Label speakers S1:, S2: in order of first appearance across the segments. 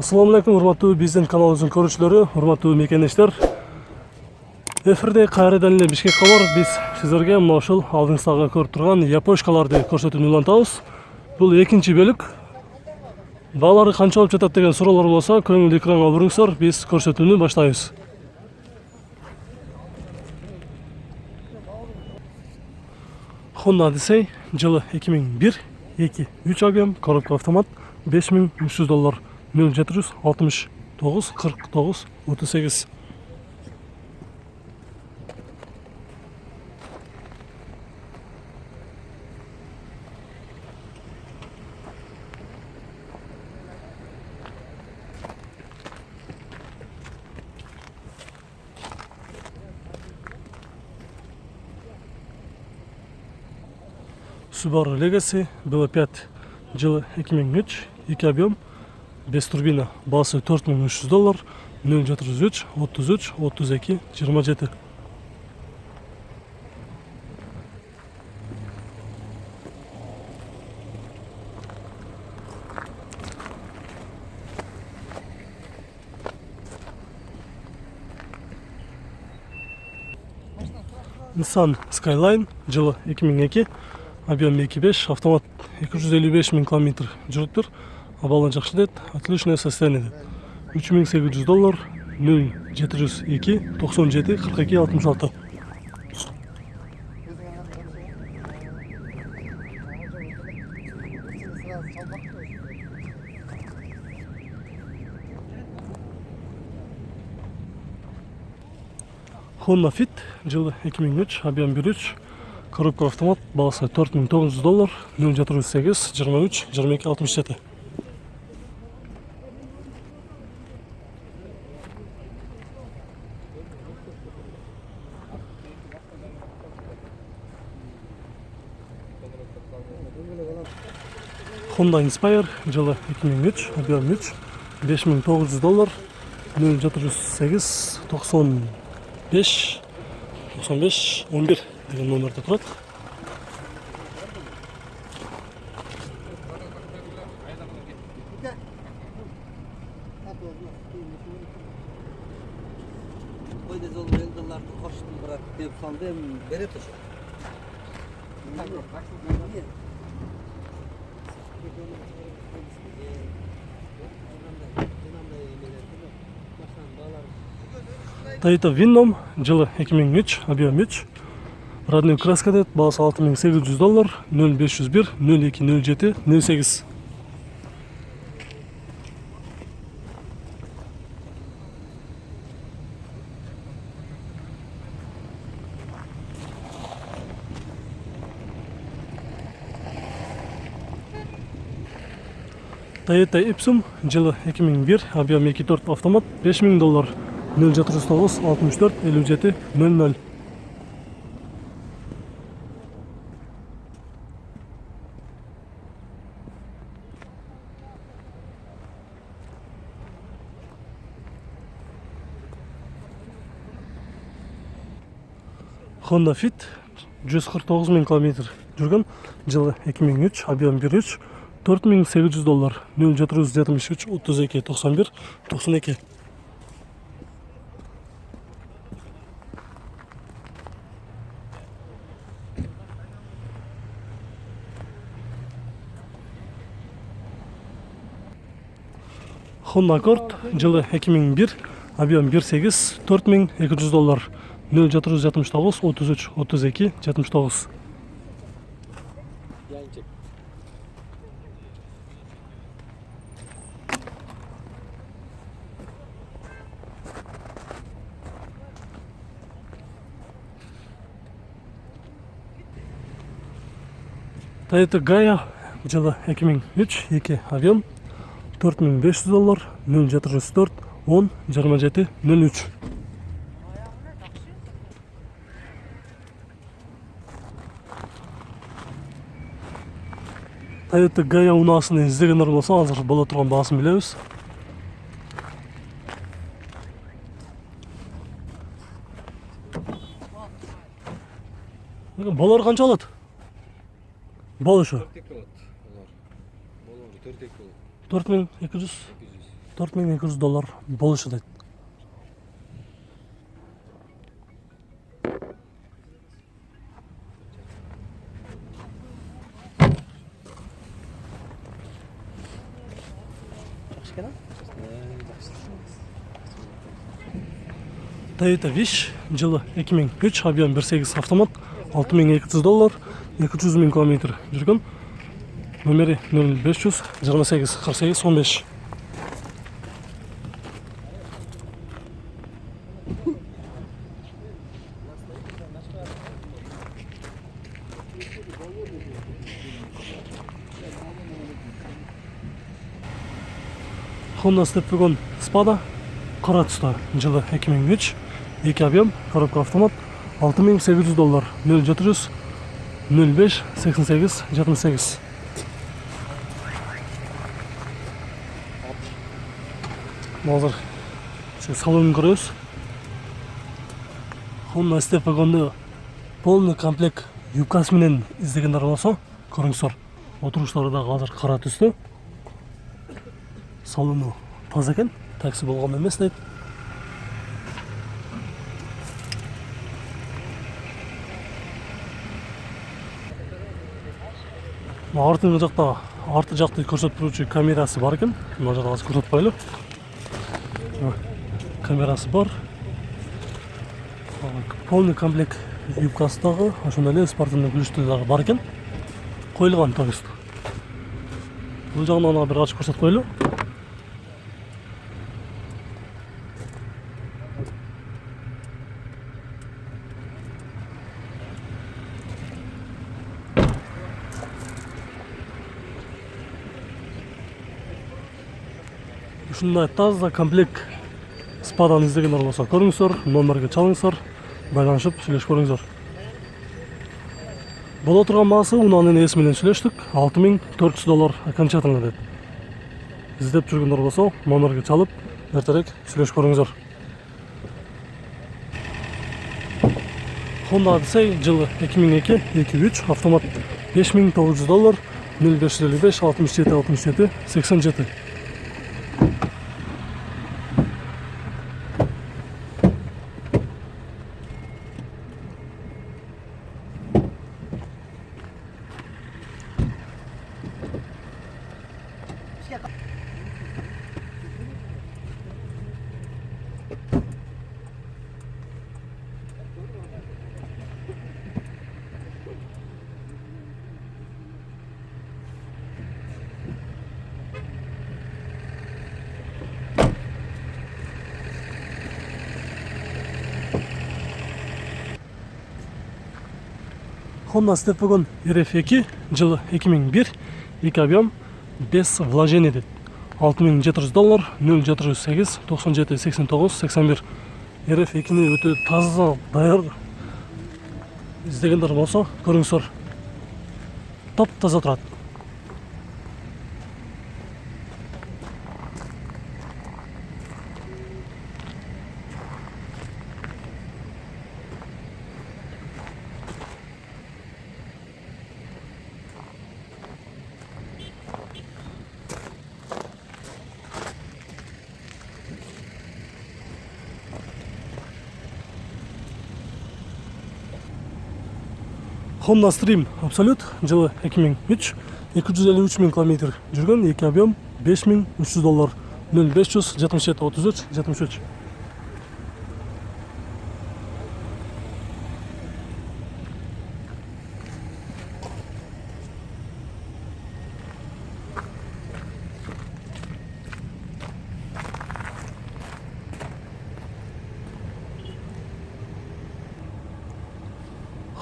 S1: Assalamu alaikum, урматтуу биздин каналыбыздын көрүүчүлөрү, урматтуу мекендештер. Эфирде кайрадан эле Бишкек кабар. Биз сиздерге мына ушул алдыңыздагы көрүп турган япошкаларды көрсөтүүнү улантабыз. Бул экинчи бөлүк. Баалары канча болуп жатат деген суроолор болсо, көңүлдү экранга буруңуздар, биз көрсөтүүнү баштайбыз. Honda Odyssey жылы 2001, 2-3 объем, коробка автомат, $5300, 0769 49 38. Subaru Legacy BL5 жылы 2003, 2 объем, без турбина, баасы $4300, 0703 33 32 27. Nissan Skyline жылы 2002, объем 2.5, автомат 255 000 км жүрүптүр. Абалы жакшы дейт, отличное состояние. $3800, 0702 97 42 66. Honda Fit жылы 2003, объем 1.3, коробка автомат, баасы $4900, 0708 23 22 67. Honda Inspire жылы 2003, объем 3, $5900, 0708 95 95 11 деген номерде турат.
S2: Койда жол белдаларды коштун брат деп салды, берет ошо. Toyota Winnom жылы 2003, объем 3, родной краска дейт, баасы $6800, 0501 02 07 08. Toyota Ipsum жылы 2001, объем 2.4, автомат, $5000, 0709 64 57 00. Honda Fit 149 000 км жүргөн, жылы 2003, объем 1.3, $4800, 0773 32 91 92. Honda Accord жылы 2001, объем 1.8, $4200, 0779 33 32 79. Toyota Gaia жылы 2003, 2 объем, $4500, 0704 10 27 03. Toyota Gaia унаасын издегендер болсо, азыр боло турган баасын билебиз. Болор канча болот? Бол ошо. 4200. 4200.
S1: $4200 болушу дейт. Toyota Wish жылы 2003, объем 1.8 автомат, $6200, 200 000 км жүргөн. Номери 0500 28 48 15. Honda Step Wagon Spada кара түстө, жылы 2003, 2 объем, коробка автомат, $6800, 0700 05 88 68. Азыр салонун көрөбүз. Honda Step Wagon'ду полный комплект юбкасы менен издегендер болсо, көрүңүздөр. Отуруштары да азыр кара түстө. Салону таза экен, такси болгон эмес дейт. Артыңғы жақта, арты жақты көрсөтүп турчу камерасы бар екен. Мына жерде азыр көрсөтүп коелу. Камерасы бар. Полный комплект юбкасы дагы, ошондой эле спортивный күчтүү дагы бар экен. Коюлган тоюст. Бул жагынан бир ачып көрсөтүп коелу. Ушундай таза комплект спадан издегендер болсо көрүңүздөр, номерге чалыңыздар, байланышып сүйлөшүп көрүңүздөр. Боло турган баасы унаанын ээси менен сүйлөштүк, $6400 окончательно дейт. Издеп жүргөндөр болсо номерге чалып, эртерээк сүйлөшүп көрүңүздөр. Honda Odyssey жылы 2002, 2.3 автомат, $5900, 0555 67 67 87. Honda Step Wagon RF2 жылы 2001, 2 объем, без вложений дейт. $6700, 0708 97 89 81. RF2-ни өтө таза, даяр издегендер болсо көрүңүздөр. Топ таза турат. Honda Stream Absolute жылы 2003, 253 000 км жүргөн, 2 объем, $5300, 0500 77 33 73.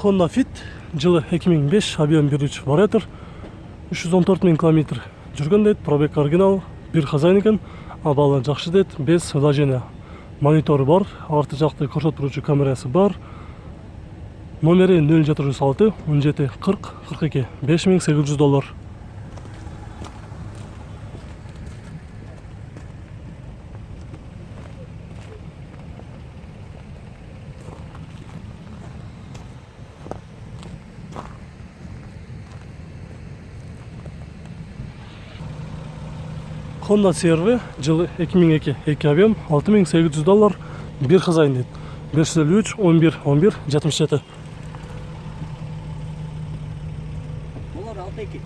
S1: Honda Fit жылы 2005, объем 1.3 вариатор, 314 000 км жүргөн дейт. Пробег оригинал, бир хозяин экен, абалы жакшы дейт, без вложения. Монитору бар, арты жакты көрсөтүп турчу камерасы бар. Номери 0706 17 40 42, $5800. Honda CR-V жылы 2002, 2 объем, $6800, bir хозяин дейді. 553 11 11 67.
S3: Олар 6-2.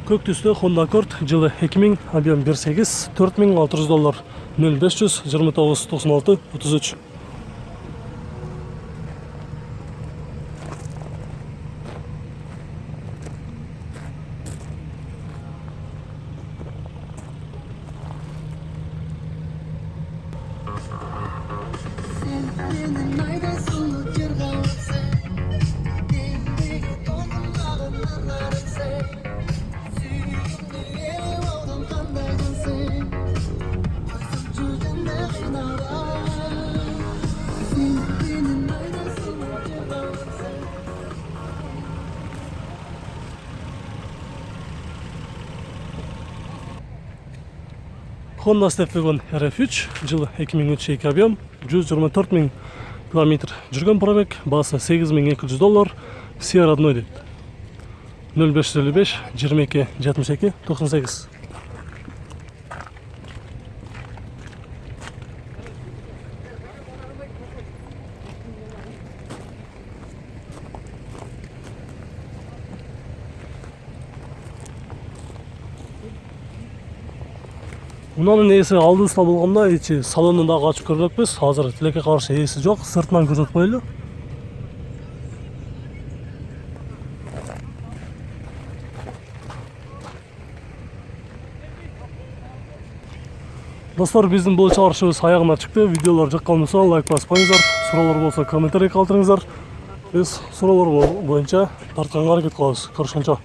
S1: Көк түсті Honda Accord жылы 2000, объем 1.8, $4600, 0500 29 96 33. Honda Step Wagon RF3 жылы 2003, 2 объем, 124 000 км жүрген пробег, басы $8200, CR1 дейді. 0555 22 62 98. Мынаның есі алдысында болғанда, ечі салонында қачып көрмекпіз. Қазір тілекке қарсы есі жоқ, сыртынан көрсетіп қойылды. Достар, біздің бұл чаршыбыз аяғына шықты. Видеолар жаққан болса, лайк баспаңыздар. Сұраулар болса, комментарий қалдырыңыздар. Біз сұраулар бойынша тартқанға әрекет қыламыз. Көрішкенше.